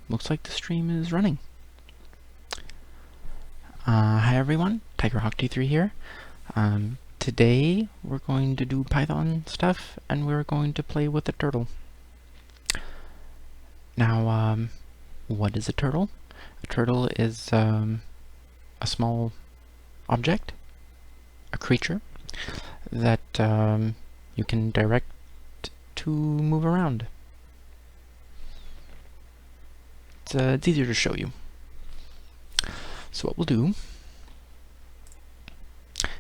looks like the stream is running. Hi everyone, TigerHawk23 here. Today we're going to do Python stuff, and we're going to play with a turtle. Now, what is a turtle? A turtle is a small object, a creature, that you can direct to move around. It's easier to show you. So what we'll do,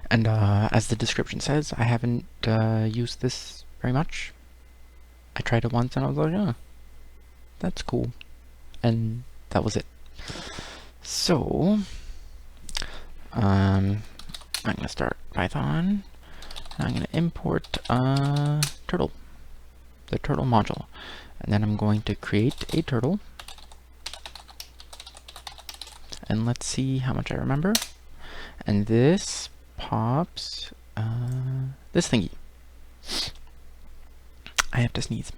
and as the description says, I haven't used this very much. I tried it once and I was like, oh, that's cool. And that was it. So, I'm going to start Python, and I'm going to import turtle, the turtle module. And then I'm going to create a turtle. And let's see how much I remember. And this pops this thingy. I have to sneeze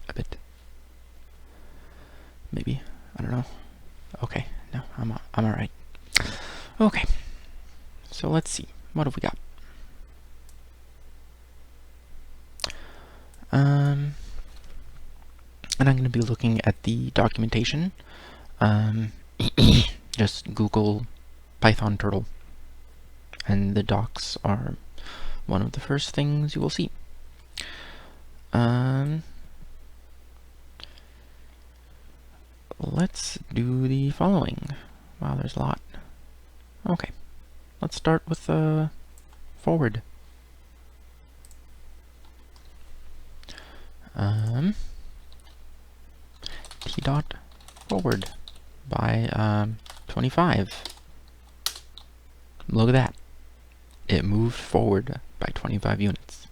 a bit. Maybe. I don't know. Okay. No, I'm alright. Okay. So let's see. What have we got? And I'm going to be looking at the documentation. Just Google Python turtle, and the docs are one of the first things you will see. Let's do the following. Wow, there's a lot. Okay, let's start with forward. T dot forward by 25. Look at that. It moved forward by 25 units.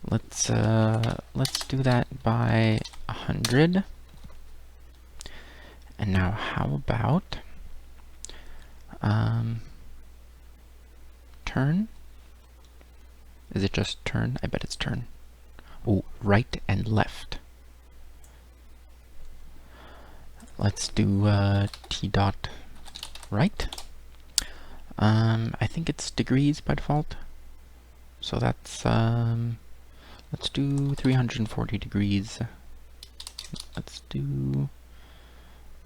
Let's do that by 100. And now how about turn? Is it just turn? I bet it's turn. Oh, right and left. Let's do t dot right. I think it's degrees by default. So that's let's do 340 degrees. Let's do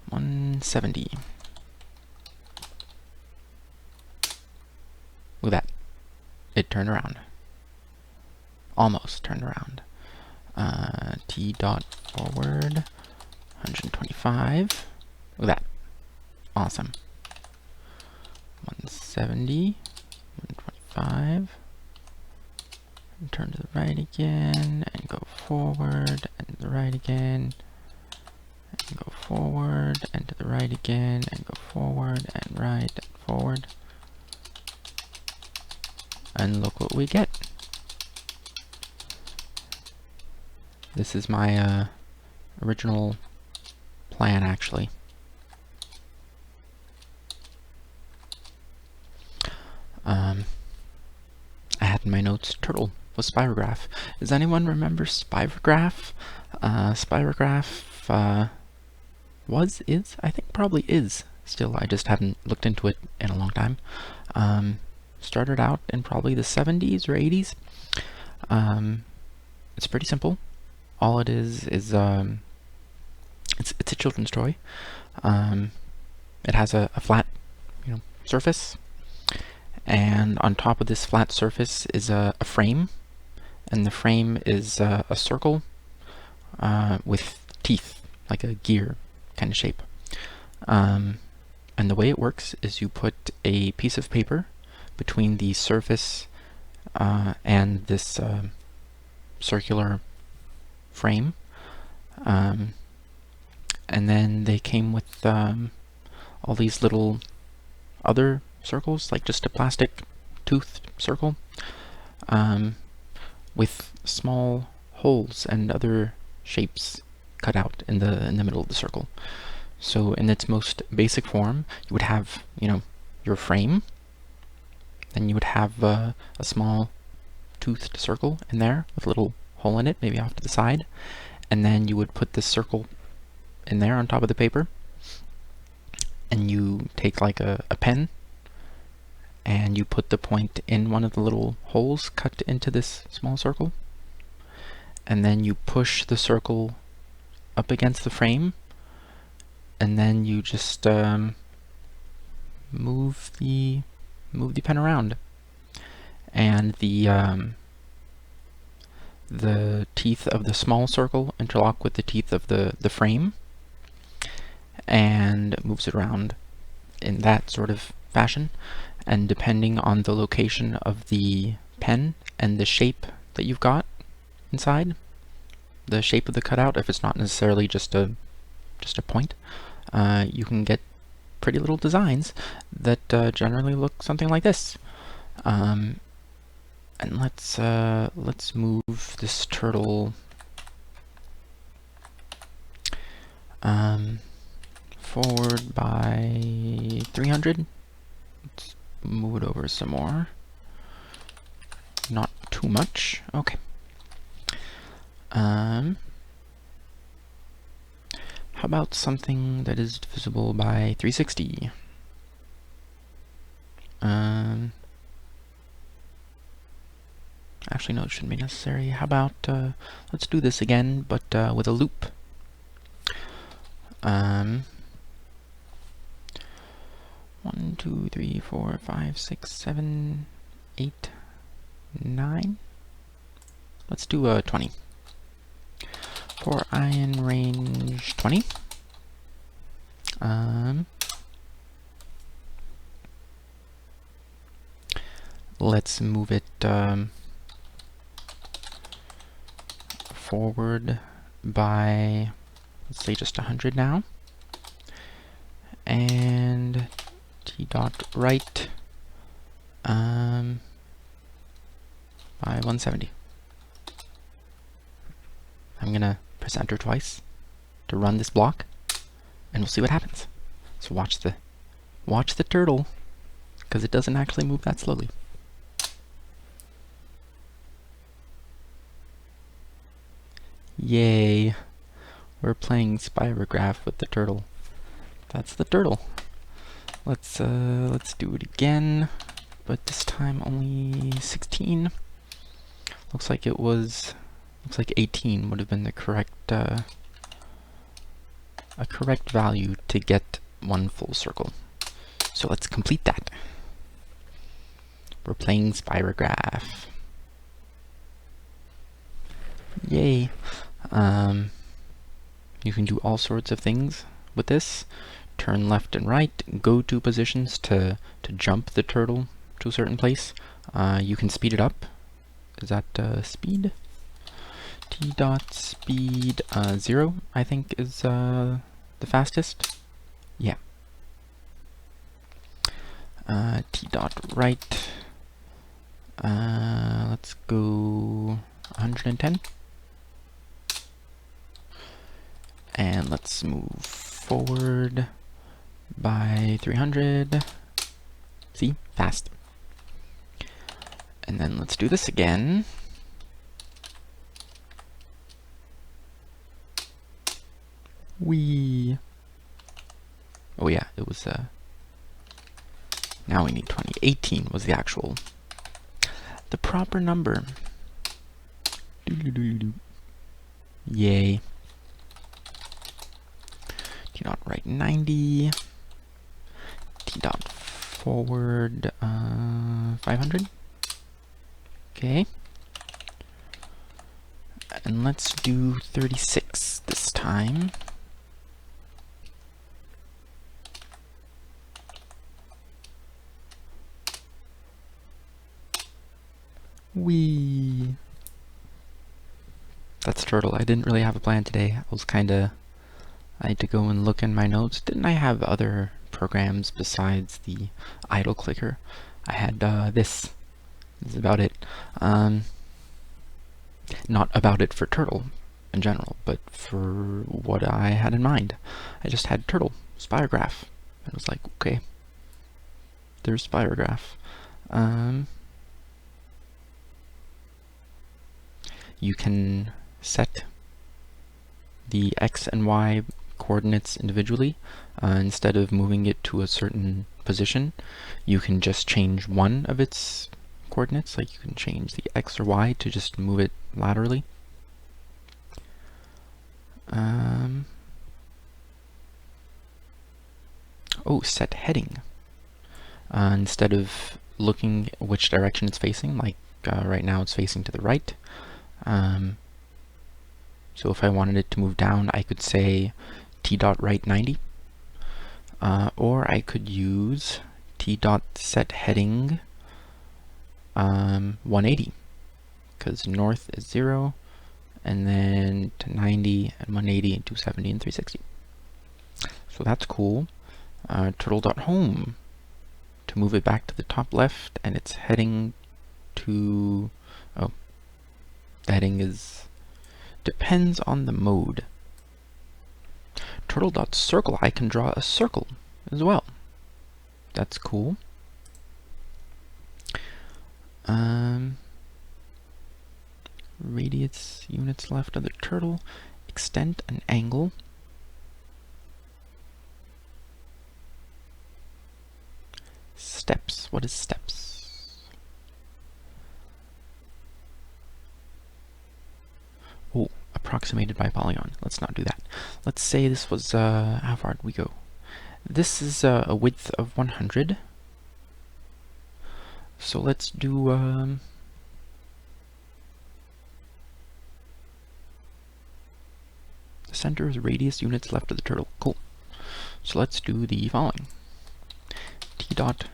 170. Look at that. It turned around. Almost turned around. T dot forward 125. Look at that. Awesome. 170, 125, and turn to the right again, and go forward, and to the right again, and go forward, and to the right again, and go forward, and right, and forward. And look what we get. This is my original plan, actually. I had in my notes turtle with spirograph. Does anyone remember spirograph? Spirograph I think probably is still. I just haven't looked into it in a long time. Started out in probably the 70s or 80s. It's pretty simple. All it is it's a children's toy. It has a flat, surface. And on top of this flat surface is a frame, and the frame is a circle with teeth, like a gear kind of shape. And the way it works is you put a piece of paper between the surface and this circular frame, and then they came with all these little other circles, like just a plastic toothed circle, with small holes and other shapes cut out in the middle of the circle. So in its most basic form, you would have, your frame, then you would have a small toothed circle in there with a little hole in it, maybe off to the side, and then you would put this circle in there on top of the paper, and you take like a pen and you put the point in one of the little holes cut into this small circle, and then you push the circle up against the frame, and then you just move the pen around, and the teeth of the small circle interlock with the teeth of the frame, and moves it around in that sort of fashion. And depending on the location of the pen and the shape that you've got inside, the shape of the cutout, if it's not necessarily just a point, you can get pretty little designs that generally look something like this. And let's move this turtle forward by 300. Let's move it over some more. Not too much. Okay. How about something that is divisible by 360? Actually, no, it shouldn't be necessary. How about, let's do this again, but with a loop. 1, 2, 3, 4, 5, 6, 7, 8, 9. Let's do 20. For iron range 20. Let's move it forward by, let's say, just 100 now, and t dot right by 170. I'm gonna press enter twice to run this block, and we'll see what happens. So watch the turtle, because it doesn't actually move that slowly. Yay! We're playing spirograph with the turtle. That's the turtle. Let's do it again, but this time only 16. Looks like 18 would have been the correct a correct value to get one full circle. So let's complete that. We're playing spirograph. Yay! You can do all sorts of things with this. Turn left and right, go to positions to jump the turtle to a certain place. You can speed it up. Is that speed? T dot speed 0, I think, is the fastest. Yeah. T dot right. Let's go 110. And let's move forward by 300. See? Fast. And then let's do this again. Whee! Oh yeah, it was, now we need 20. 18 was the actual, the proper number. Yay. T dot right 90. T dot forward 500. Okay. And let's do 36 this time. Whee! That's turtle. I didn't really have a plan today. I had to go and look in my notes. Didn't I have other programs besides the idle clicker? I had this. This is about it. Not about it for turtle in general, but for what I had in mind. I just had turtle, spirograph. I was like, okay, there's spirograph. You can set the X and Y coordinates individually, instead of moving it to a certain position, you can just change one of its coordinates. Like you can change the x or y to just move it laterally. Oh, set heading. Instead of looking which direction it's facing, like right now it's facing to the right. So if I wanted it to move down, I could say t dot right 90. Or I could use t dot set heading 180, because north is 0, and then to 90 and 180 and 270 and 360. So that's cool. Turtle.home, to move it back to the top left, and it's heading to, oh, the heading is, depends on the mode. Turtle.circle, I can draw a circle as well. That's cool. Radius units left of the turtle, extent an angle. Steps, what is steps? Oh, approximated by polygon. Let's not do that. Let's say this was, how far did we go? This is a width of 100. So let's do, the center is radius units left of the turtle. Cool. So let's do the following. T dot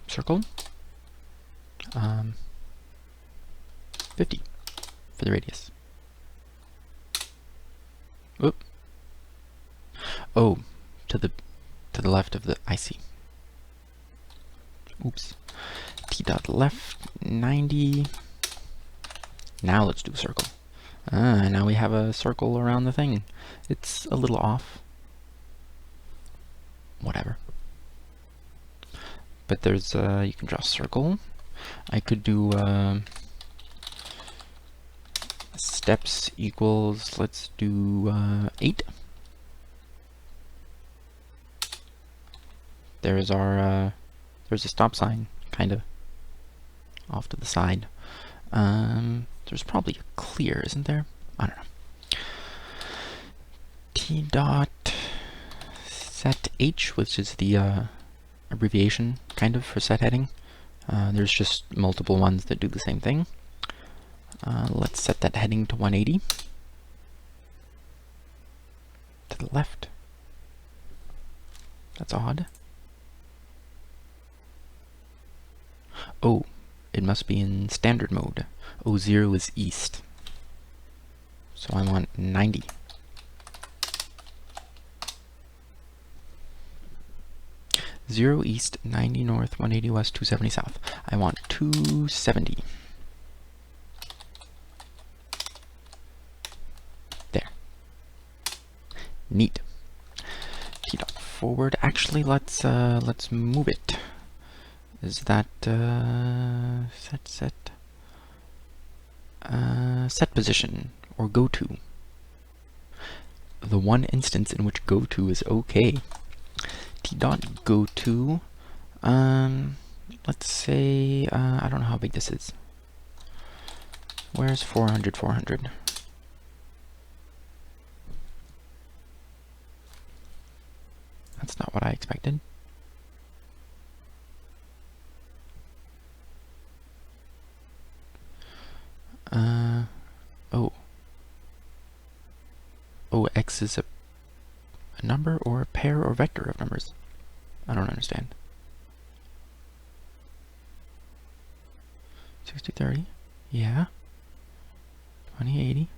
circle 50 for the radius. Oop. Oh, to the left of the IC. Oops. T dot left 90. Now let's do a circle. Now we have a circle around the thing. It's a little off. Whatever. But there's, you can draw a circle. I could do, steps equals, let's do, 8. There's our, there's a stop sign, kind of, off to the side. There's probably a clear, isn't there? I don't know. T dot set H, which is the, abbreviation, kind of, for set heading. There's just multiple ones that do the same thing. Let's set that heading to 180. To the left. That's odd. Oh, it must be in standard mode. Oh, 0 is east. So I want 90. Zero east, 90 north, 180 west, 270 south. I want 270. There. Neat. T dot forward. Actually, let's move it. Is that set position or go to? The one instance in which go to is okay. T dot go to, let's say, I don't know how big this is. Where's 400, 400? That's not what I expected. Oh. Oh, X is a number or a pair or vector of numbers? I don't understand. 6030? Yeah. 2080?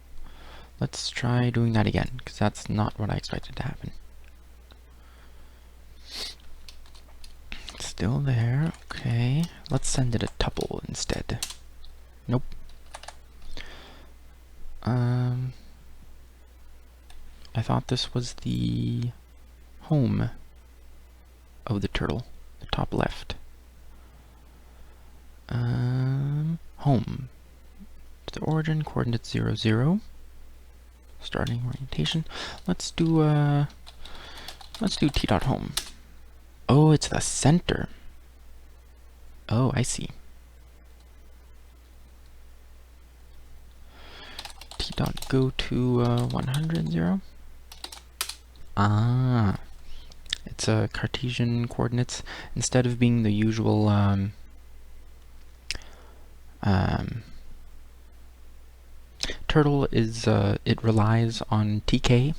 Let's try doing that again, because that's not what I expected to happen. Still there, okay. Let's send it a tuple instead. Nope. I thought this was the home of the turtle, the top left. Home. To the origin, coordinates 0, 0. starting orientation. Let's do t dot home. Oh, it's the center. Oh, I see. T dot go to 100, 0. Ah, it's a Cartesian coordinates instead of being the usual Turtle is it relies on TK,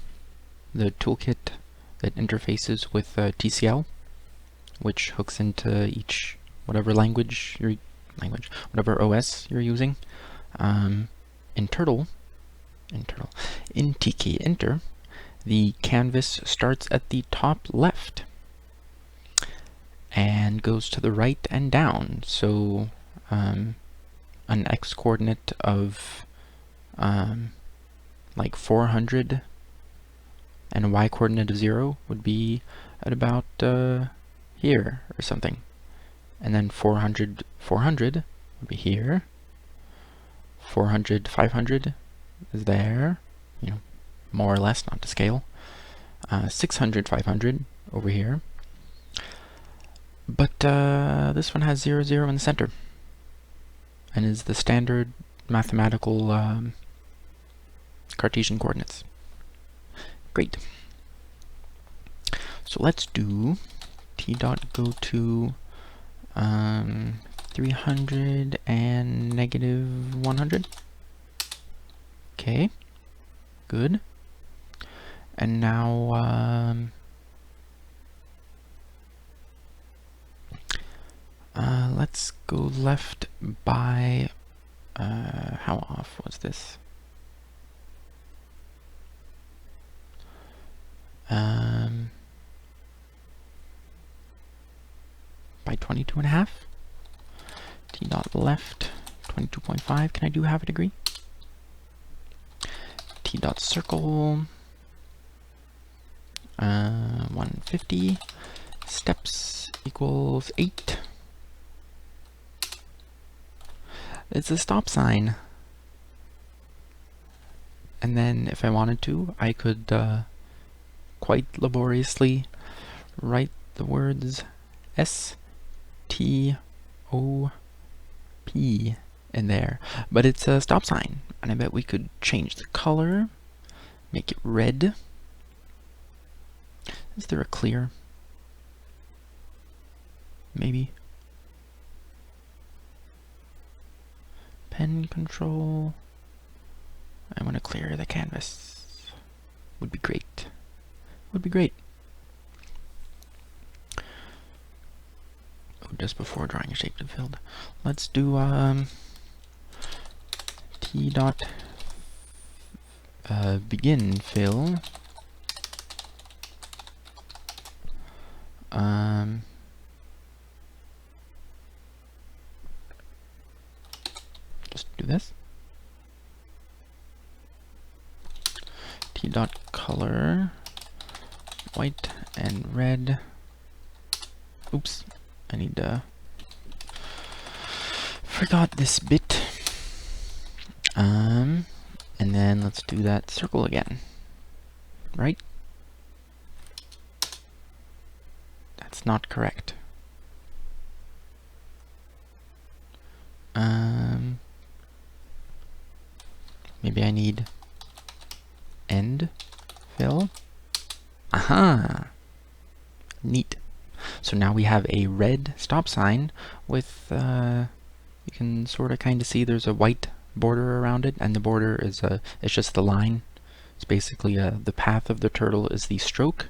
the toolkit that interfaces with TCL, which hooks into each whatever whatever OS you're using. In TK Enter, the canvas starts at the top left and goes to the right and down. So an x coordinate of like 400 and a y coordinate of 0 would be at about here or something. And then 400 would be here. 400 500 is there, you know, more or less, not to scale. 600 500 over here. But this one has 0 0 in the center and is the standard mathematical Cartesian coordinates. Great. So let's do t dot go to 300 and negative 100. Okay, good. And now let's go left by how off was this? By 22.5. T dot left 22.5. Can I do half a degree? T dot circle 150. Steps equals 8. It's a stop sign. And then if I wanted to, I could quite laboriously write the words STOP in there. But it's a stop sign. And I bet we could change the color, make it red. Is there a clear? Maybe. Pen control. I want to clear the canvas. Would be great. Would be great. Oh, just before drawing a shape to field. Let's do T dot begin fill. Just do this. T dot color white and red. Oops, I need to forgot this bit. And then let's do that circle again. Right? That's not correct. Maybe I need end fill. Aha! Neat. So now we have a red stop sign with, you can sort of kind of see there's a white border around it, and the border is it's just the line. It's basically the path of the turtle is the stroke,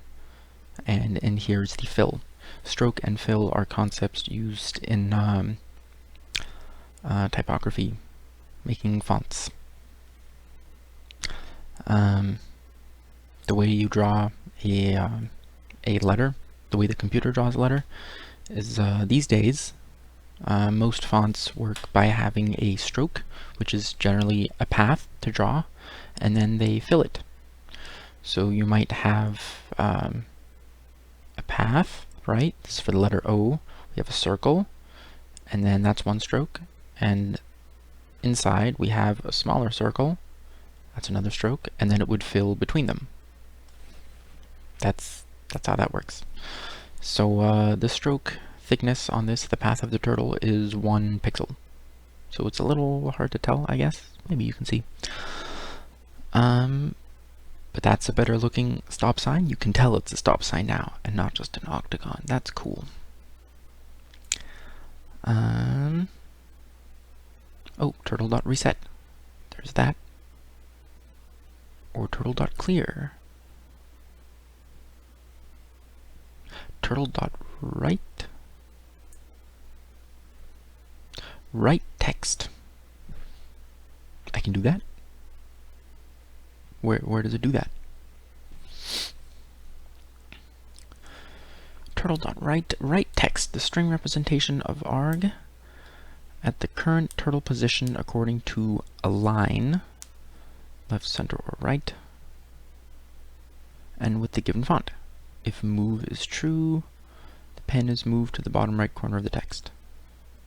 and in here is the fill. Stroke and fill are concepts used in typography, making fonts. The way you draw a letter, the way the computer draws a letter, is these days most fonts work by having a stroke, which is generally a path to draw, and then they fill it. So you might have a path, right? This is for the letter O. We have a circle, and then that's one stroke, and inside we have a smaller circle, That's another stroke, and then it would fill between them. That's how that works. So the stroke thickness on this, the path of the turtle, is 1 pixel. So it's a little hard to tell, I guess. Maybe you can see. But that's a better looking stop sign. You can tell it's a stop sign now, and not just an octagon. That's cool. Oh, turtle.reset. There's that. Or turtle.clear. Turtle.write. Write text. I can do that. Where does it do that? Turtle.write. Write text, the string representation of arg at the current turtle position according to a line, left, center, or right, and with the given font. If move is true, the pen is moved to the bottom right corner of the text.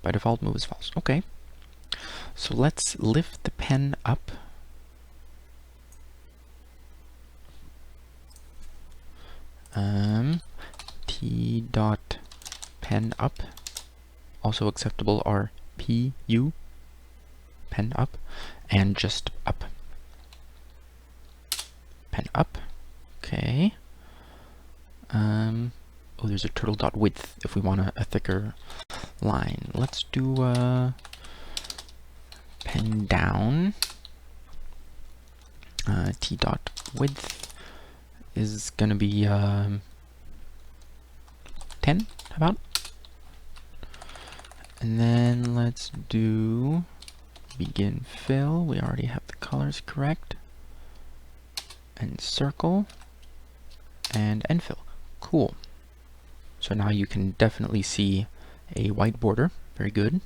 By default, move is false. Okay. So let's lift the pen up. T dot pen up. Also acceptable are PU, pen up, and just up. Pen up. Okay. Oh, there's a turtle.width if we want a thicker line. Let's do pen down. T dot width is gonna be 10, about. And then let's do begin fill. We already have the colors correct. And circle. And end fill. Cool. So now you can definitely see a white border. Very good.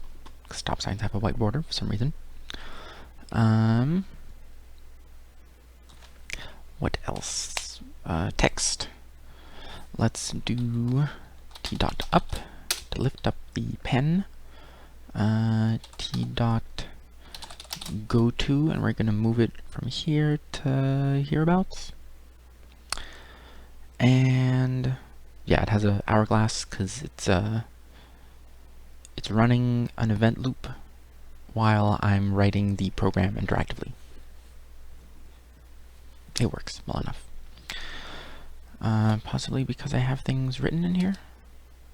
Stop signs have a white border for some reason. What else? Text. Let's do T dot up to lift up the pen. T dot go to, and we're going to move it from here to hereabouts. And yeah, it has a hourglass because it's running an event loop while I'm writing the program interactively. It works well enough. Possibly because I have things written in here.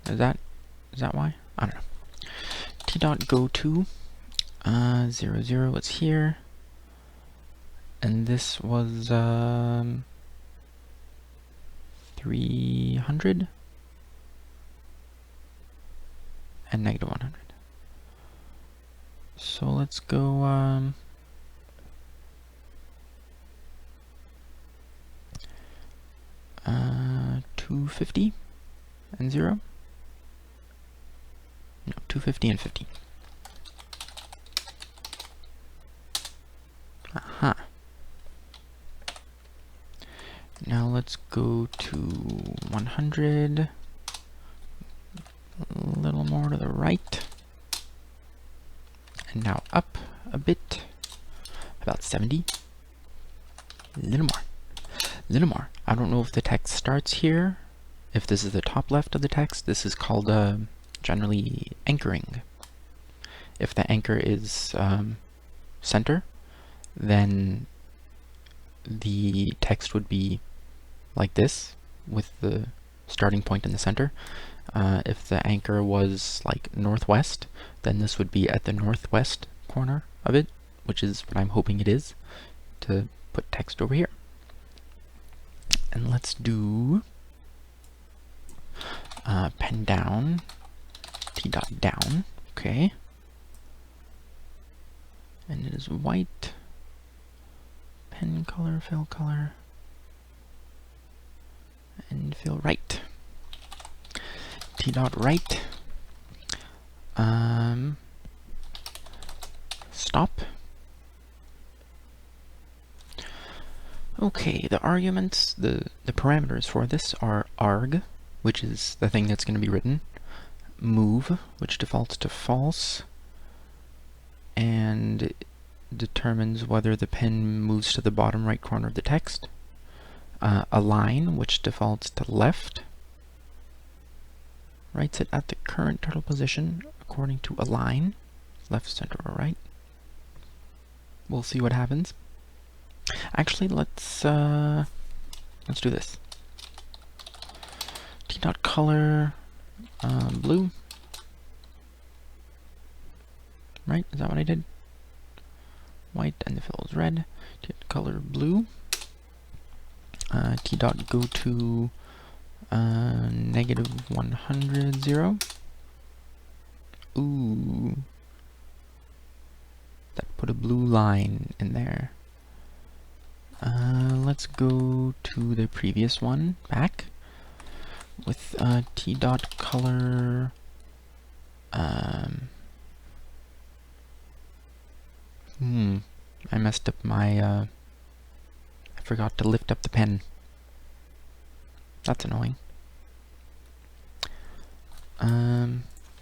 Is that why? I don't know. T dot go to 0, 0. It's here, and this was 300 and negative 100. So let's go 250 and 0. No, 250 and 50. Aha. Now let's go to 100. A little more to the right. And now up a bit. About 70. A little more. A little more. I don't know if the text starts here. If this is the top left of the text, this is called generally anchoring. If the anchor is center, then the text would be like this, with the starting point in the center. If the anchor was like northwest, then this would be at the northwest corner of it, which is what I'm hoping it is, to put text over here. And let's do pen down, T dot down, okay. And it is white, pen color, fill color, and fill right. T dot right, stop. Okay, the arguments, the parameters for this are arg, which is the thing that's going to be written, move, which defaults to false, and determines whether the pen moves to the bottom right corner of the text. Align, which defaults to left, writes it at the current turtle position according to align, left, center, or right. We'll see what happens. Actually, let's do this. T.color blue. Right? Is that what I did? White and the fill is red. T.color blue. T.go to negative 100, 0. Ooh. That put a blue line in there. Let's go to the previous one, back, with T.color I messed up my I forgot to lift up the pen. That's annoying.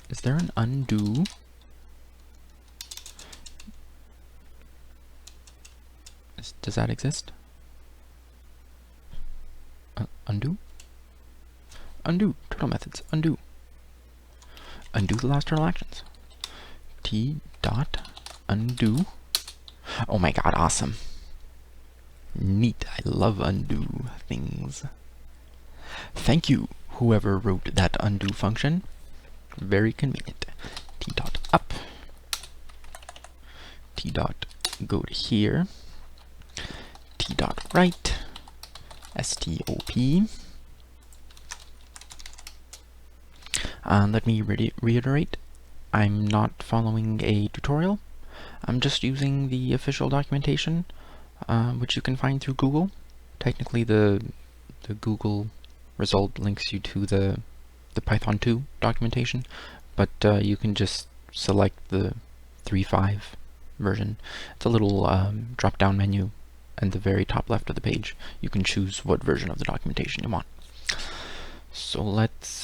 Is there an undo? Does that exist? Undo? Undo. Turtle methods. Undo. Undo the last turtle actions. T.undo. Oh my god, awesome. Neat. I love undo things. Thank you, whoever wrote that undo function. Very convenient. T.up. T.go to here. T.right. STOP. Let me reiterate, I'm not following a tutorial. I'm just using the official documentation, which you can find through Google. Technically, the Google result links you to the Python 2 documentation, but you can just select the 3.5 version. It's a little drop-down menu at the very top left of the page. You can choose what version of the documentation you want. So let's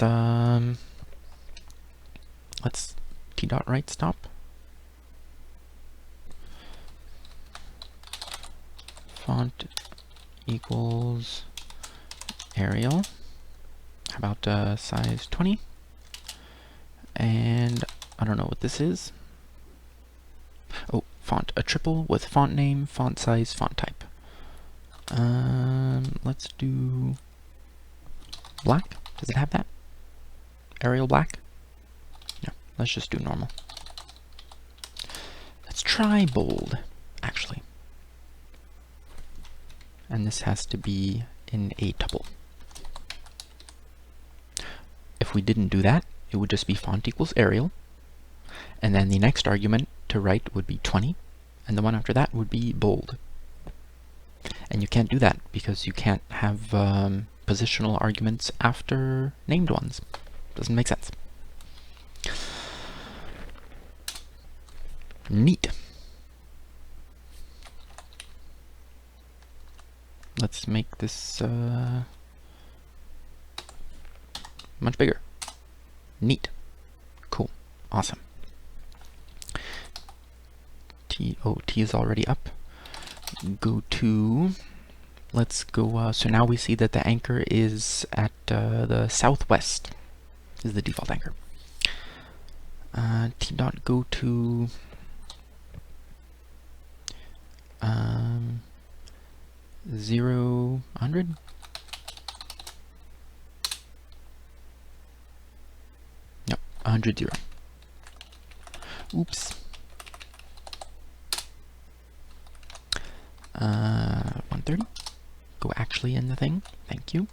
T.right stop. Font equals Arial. How about size 20? And I don't know what this is. Oh, font, a triple with font name, font size, font type. Let's do black. Does it have that? Arial black? No, let's just do normal. Let's try bold, actually. And this has to be in a tuple. If we didn't do that, it would just be font equals Arial, and then the next argument to write would be 20, and the one after that would be bold. And you can't do that because you can't have positional arguments after named ones. Doesn't make sense. Neat. Let's make this much bigger. Neat. Cool. Awesome. T is already up. Go to, let's go, so now we see that the anchor is at the southwest, is the default anchor. T.go to 0, 100? No, 100, 0. Oops. 130. Go actually in the thing. Thank you.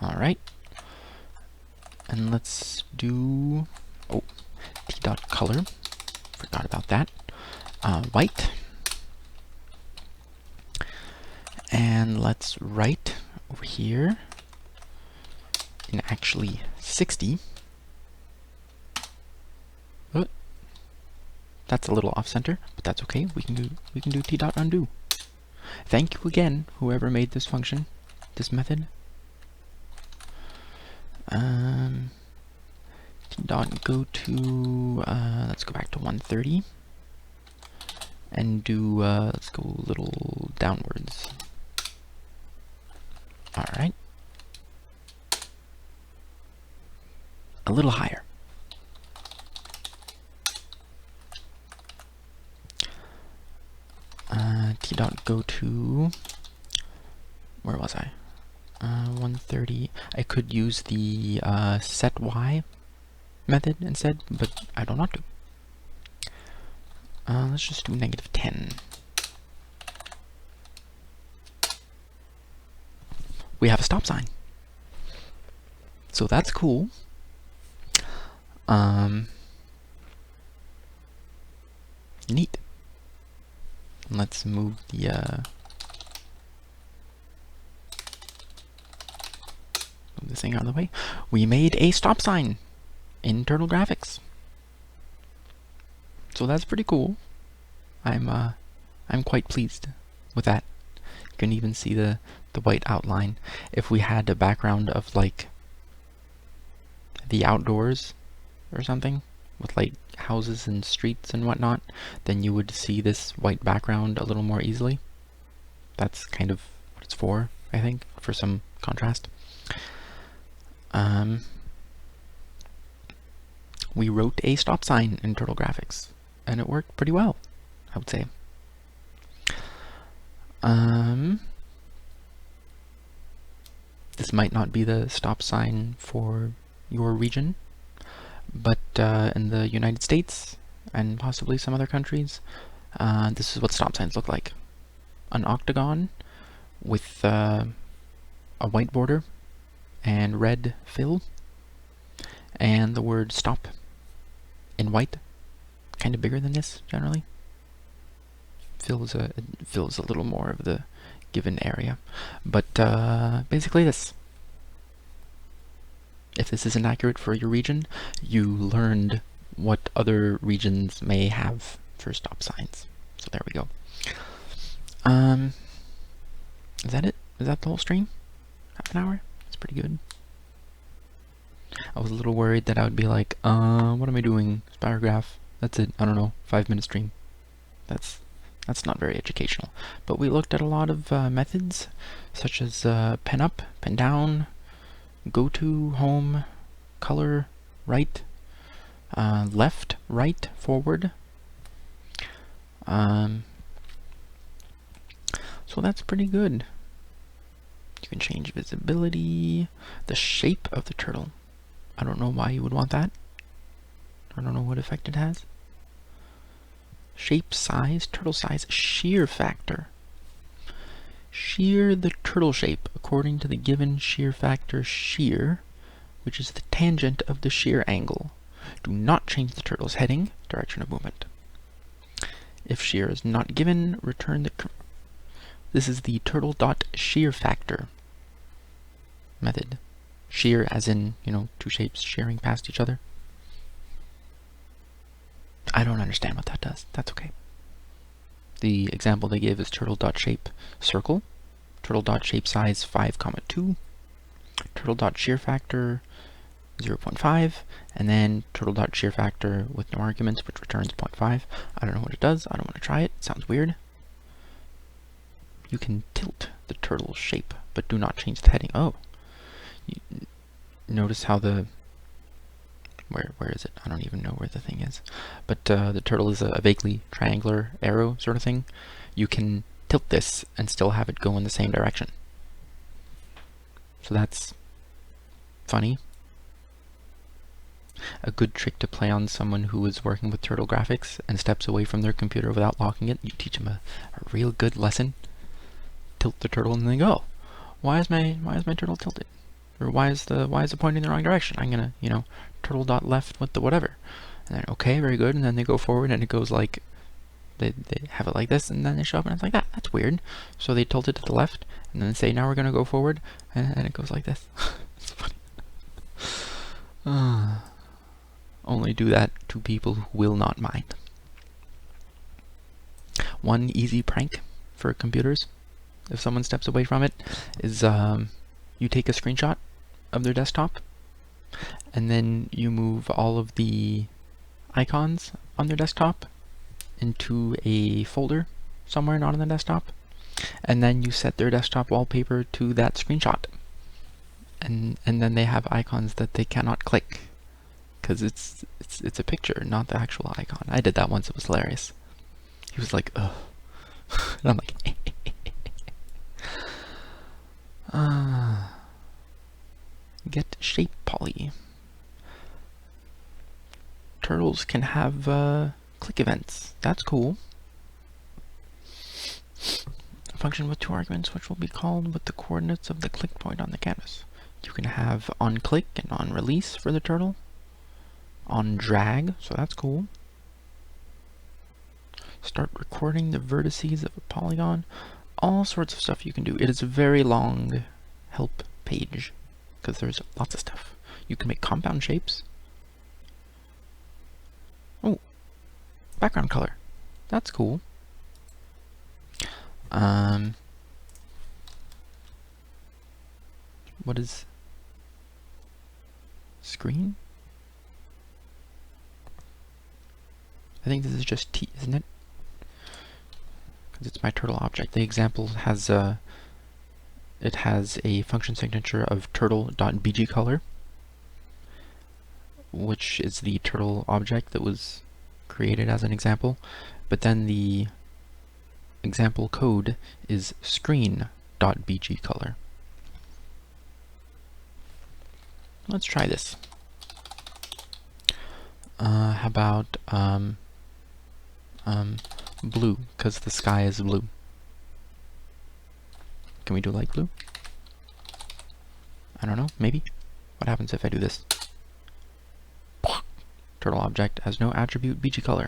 Alright. And let's do, oh, T.color. Forgot about that. White. And let's write over here in actually 60. Oh, that's a little off center, but that's okay. We can do T.undo. Thank you again, whoever made this function, dot go to, let's go back to 130 and do, let's go a little downwards. All right. A little higher. T dot go to, where was I? 130. I could use the set y method instead, but I don't want to. Let's just do -10. We have a stop sign. So that's cool. Neat. Let's move the move this thing out of the way. We made a stop sign in Turtle Graphics. So that's pretty cool. I'm quite pleased with that. You can even see the white outline. If we had a background of like the outdoors or something with like houses and streets and whatnot, then you would see this white background a little more easily. That's kind of what it's for, I think, for some contrast. We wrote a stop sign in Turtle Graphics, and it worked pretty well, I would say. This might not be the stop sign for your region, but in the United States and possibly some other countries, this is what stop signs look like. An octagon with a white border and red fill, and the word stop in white, kind of bigger than this generally. Fills a little more of the given area, but basically this. If this isn't accurate for your region, you learned what other regions may have for stop signs. So there we go. Is that it? Is that the whole stream? Half an hour? That's pretty good. I was a little worried that I would be like, what am I doing? Spirograph. That's it. I don't know. 5-minute stream. That's not very educational. But we looked at a lot of methods, such as pen up, pen down, go to, home, color, right, left, right, forward. So that's pretty good. You can change visibility, the shape of the turtle. I don't know why you would want that. I don't know what effect it has. Shape, size, turtle size, shear factor. Shear the turtle shape according to the given shear factor shear, which is the tangent of the shear angle. Do not change the turtle's heading, direction of movement. If shear is not given, return the... This is the turtle dot shear factor method. Shear as in, you know, two shapes shearing past each other. I don't understand what that does. That's okay. The example they give is turtle dot shape circle, turtle dot shape size 5,2, turtle dot shear factor 0.5, and then turtle dot shear factor with no arguments, which returns 0.5. I don't know what it does. I don't want to try it. It sounds weird. You can tilt the turtle shape, but do not change the heading. Oh, you notice how the where is it? I don't even know where the thing is. But the turtle is a vaguely triangular arrow sort of thing. You can tilt this and still have it go in the same direction. So that's funny. A good trick to play on someone who is working with Turtle Graphics and steps away from their computer without locking it. You teach them a real good lesson. Tilt the turtle and they go, why is my turtle tilted? Or why is it pointing in the wrong direction? I'm gonna, you know, turtle dot left with the whatever. And then, okay, very good. And then they go forward and it goes like, they have it like this, and then they show up and it's like that. That's weird. So they tilt it to the left and then say, now we're gonna go forward, and it goes like this. It's funny. Only do that to people who will not mind. One easy prank for computers, if someone steps away from it, is you take a screenshot of their desktop and then you move all of the icons on their desktop into a folder somewhere not on the desktop, and then you set their desktop wallpaper to that screenshot. And then they have icons that they cannot click because it's a picture, not the actual icon. I did that once. It was hilarious. He was like, ugh. And I'm like, get shape poly. Turtles can have click events. That's cool. A function with 2 arguments, which will be called with the coordinates of the click point on the canvas. You can have on click and on release for the turtle. On drag, so that's cool. Start recording the vertices of a polygon. All sorts of stuff you can do. It is a very long help page because there's lots of stuff. You can make compound shapes. Oh, background color. That's cool. What is screen? I think this is just T, isn't it? Because it's my turtle object. The example has it has a function signature of turtle.bgcolor, which is the turtle object that was created as an example, but then the example code is screen.bgcolor. Let's try this. How about blue, because the sky is blue. Can we do light blue? I don't know, maybe? What happens if I do this? Turtle object has no attribute bgcolor.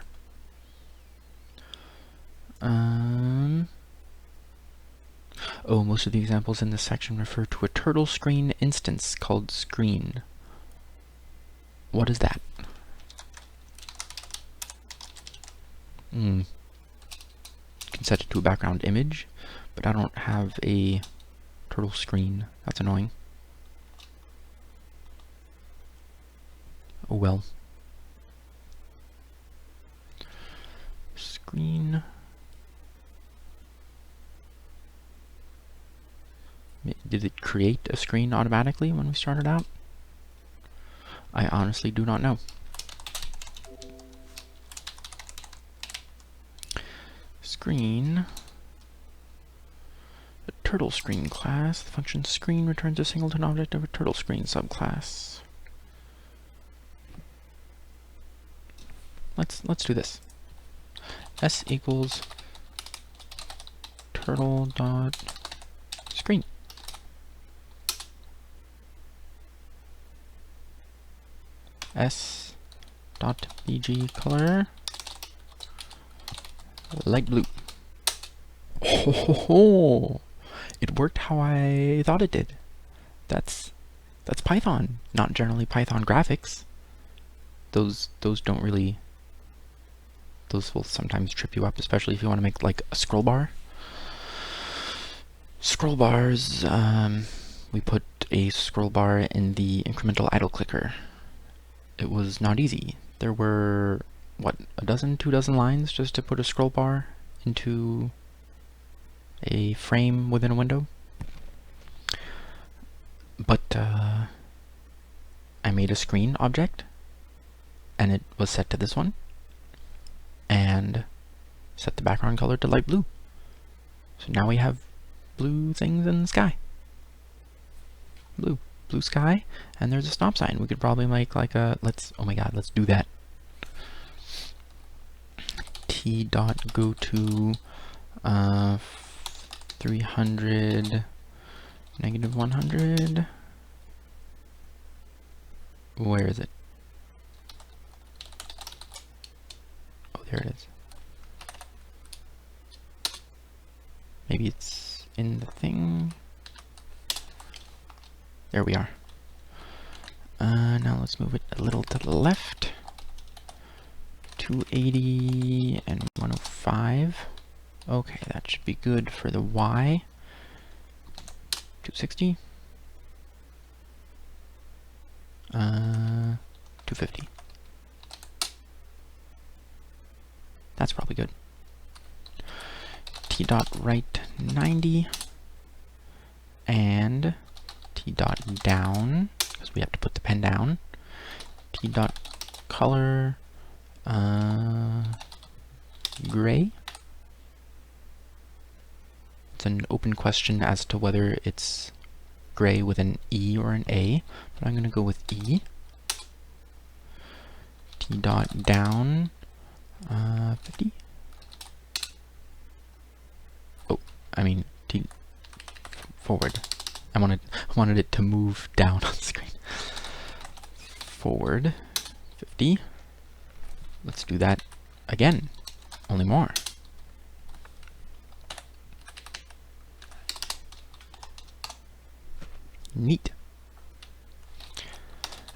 Oh, most of the examples in this section refer to a turtle screen instance called screen. What is that? You can set it to a background image, but I don't have a turtle screen. That's annoying. Oh well. Screen. Did it create a screen automatically when we started out? I honestly do not know. Screen. A turtle screen class. The function screen returns a singleton object of a turtle screen subclass. Let's do this. S equals turtle dot screen. S dot bgcolor light blue. Oh, it worked how I thought it did. That's Python, not generally Python graphics. Those don't really. Those will sometimes trip you up, especially if you want to make like a scroll bar. Scroll bars. We put a scroll bar in the incremental idle clicker. It was not easy. There were, what, 2 dozen lines just to put a scroll bar into a frame within a window. But I made a screen object, and it was set to this one, and set the background color to light blue. So now we have blue things in the sky. Blue sky, and there's a stop sign. We could probably make like a, oh my god, let's do that. T dot go to 300 negative 100. Where is it? Oh, there it is. Maybe it's in the thing. There we are. Now let's move it a little to the left. 280 and 105. Okay, that should be good for the Y. 260. 250. That's probably good. T dot right 90 and T dot down, because we have to put the pen down. T dot color gray. It's an open question as to whether it's gray with an E or an A, but I'm going to go with E. T dot down 50. Oh, I mean T forward. I wanted it to move down on the screen. Forward 50. Let's do that again, only more. Neat.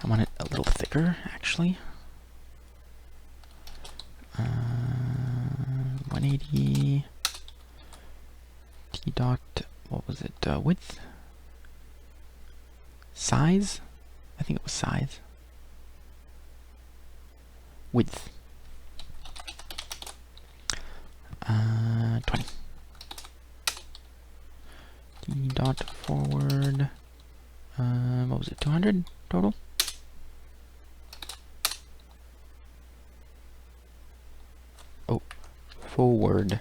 I want it a little thicker, actually. 180. T dot, what was it? Width? Size? I think it was size. Width. 20. T dot forward. What was it? 200 total? Oh, forward.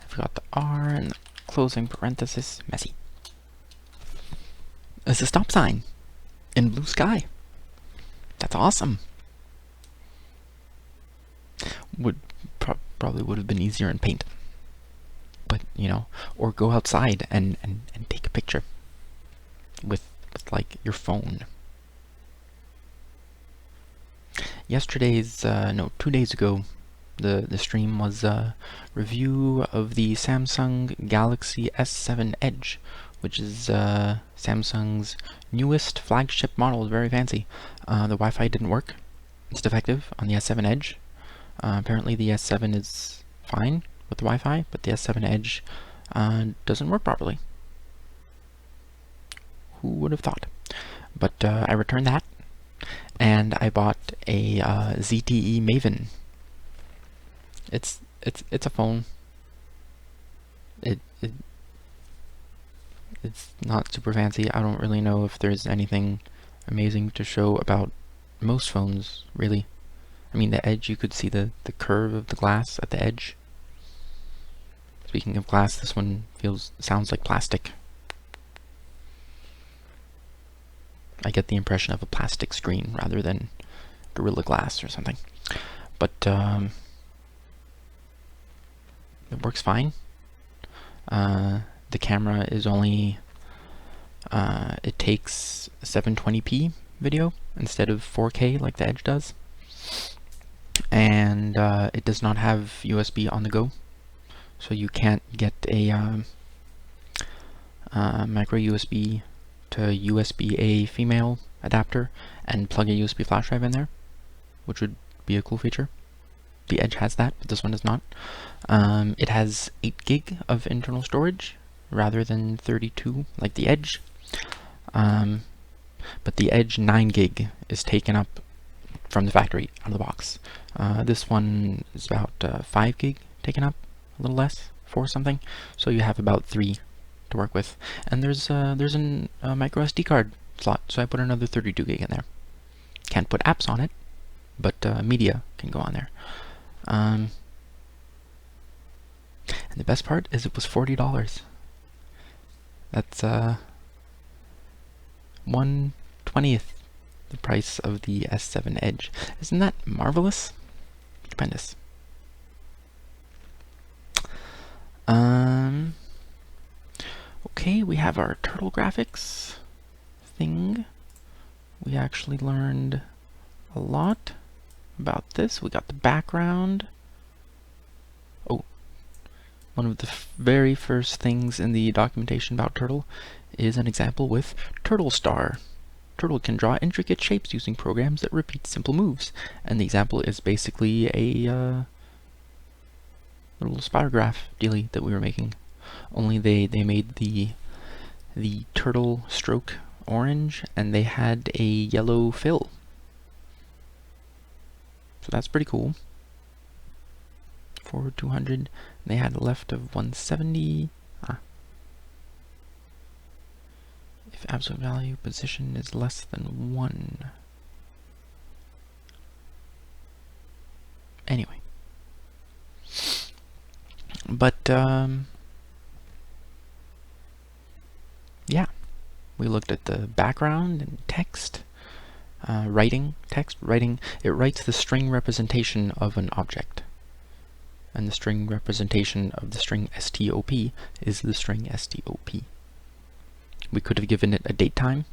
I forgot the R and the closing parenthesis. Messy. It's a stop sign in blue sky. That's awesome. Probably would have been easier in paint. But, you know, or go outside and take a picture with like your phone. Yesterday's, no, 2 days ago, the stream was a review of the Samsung Galaxy S7 Edge, which is Samsung's newest flagship model. It's very fancy. The Wi-Fi didn't work. It's defective on the S7 Edge. Apparently the S7 is fine with the Wi-Fi, but the S7 Edge doesn't work properly. Who would have thought? But I returned that, and I bought a ZTE Maven. It's a phone. It's not super fancy. I don't really know if there's anything amazing to show about most phones, really. I mean, the edge, you could see the curve of the glass at the edge. Speaking of glass, this one sounds like plastic. I get the impression of a plastic screen rather than Gorilla Glass or something. But it works fine. The camera is only it takes 720p video instead of 4K like the Edge does, and it does not have USB on the go, so you can't get a micro USB to USB-A female adapter and plug a USB flash drive in there, which would be a cool feature. The Edge has that, but this one does not. It has 8 gig of internal storage rather than 32 like the Edge. But the Edge 9 gig is taken up from the factory out of the box. This one is about 5 gig taken up, a little less, 4 something. So you have about 3 to work with. And there's a micro SD card slot, so I put another 32 gig in there. Can't put apps on it, but media can go on there. And the best part is it was $40. That's 1/20th the price of the S7 Edge. Isn't that marvelous? Stupendous. Okay, we have our turtle graphics thing. We actually learned a lot about this. We got the background. Oh, one of the very first things in the documentation about Turtle is an example with Turtle Star. Turtle can draw intricate shapes using programs that repeat simple moves, and the example is basically a little spirograph dealie that we were making. Only they made the turtle stroke orange, and they had a yellow fill. So that's pretty cool. For 200, they had a left of 170. If absolute value position is less than 1. Anyway. But, yeah. We looked at the background and text. Text writing. It writes the string representation of an object. And the string representation of the string stop is the string stop. We could have given it a date time,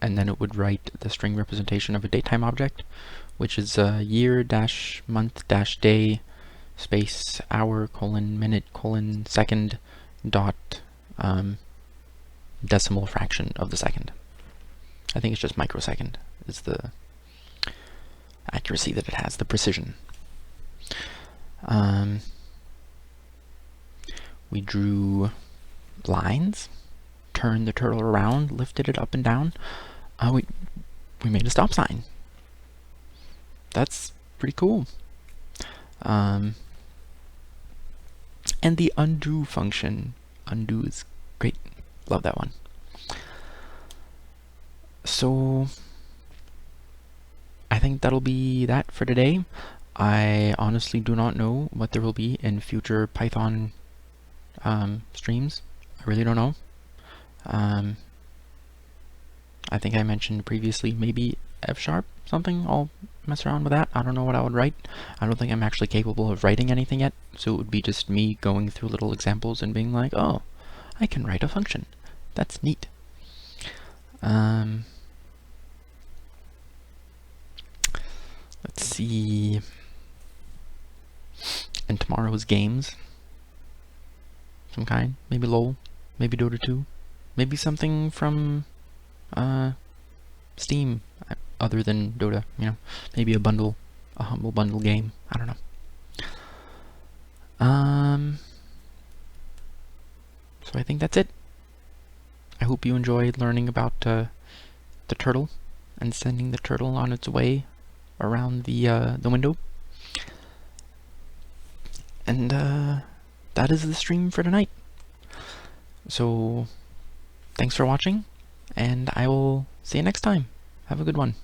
and then it would write the string representation of a datetime object, which is year dash month dash day space hour colon minute colon second dot decimal fraction of the second. I think it's just microsecond is the accuracy that it has, the precision. We drew lines, turned the turtle around, lifted it up and down. We made a stop sign. That's pretty cool. And the undo function. Undo is great. Love that one. So I think that'll be that for today. I honestly do not know what there will be in future Python streams. I really don't know. I think I mentioned previously maybe F#, something. I'll mess around with that. I don't know what I would write. I don't think I'm actually capable of writing anything yet, so it would be just me going through little examples and being like, oh, I can write a function. That's neat. Let's see. And tomorrow's games. Some kind. Maybe LOL. Maybe Dota 2. Maybe something from Steam, other than Dota, you know. Maybe a bundle, a humble bundle game. I don't know. So I think that's it. I hope you enjoyed learning about the turtle and sending the turtle on its way around the window. And that is the stream for tonight. So thanks for watching, and I will see you next time. Have a good one.